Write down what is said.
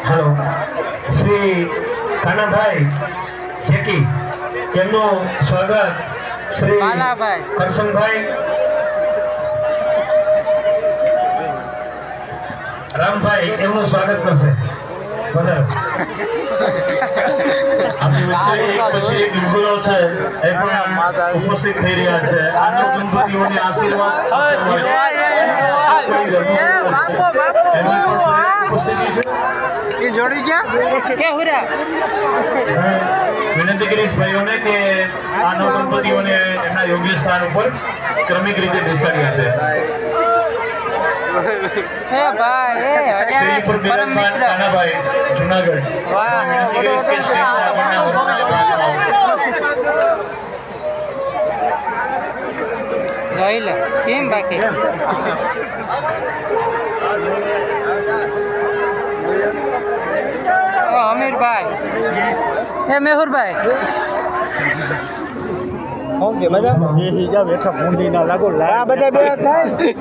Hello Shri Kanabhai Jackie તેમનું સ્વાગત શ્રી કરશનભાઈ રામભાઈ એમનું સ્વાગત કરશે. પછી એક યુગલો છે એ પણ ઉપસ્થિત થઈ રહ્યા છે. આનો ગણપતિઓને આશીર્વાદ જોડી ગયા કે હુરા વિનંતી કરીશ ભાઈઓને કે આ નવ દંપતીઓને એમના યોગ્ય સ્થાન ઉપર ક્રમિક રીતે બેસાડી આપે. હે ભાઈ હે સ્ટેજ પર બિરાજમાન કાનાભાઈ જુનાગઢ. વિનંતી કરીશ કે સ્ટેજ પર આપણને જોઈ લે કેમ બાકી અમીરભાઈ હે મેહુરભાઈ બેઠા ફોન ના લાગો બધા બે થાય.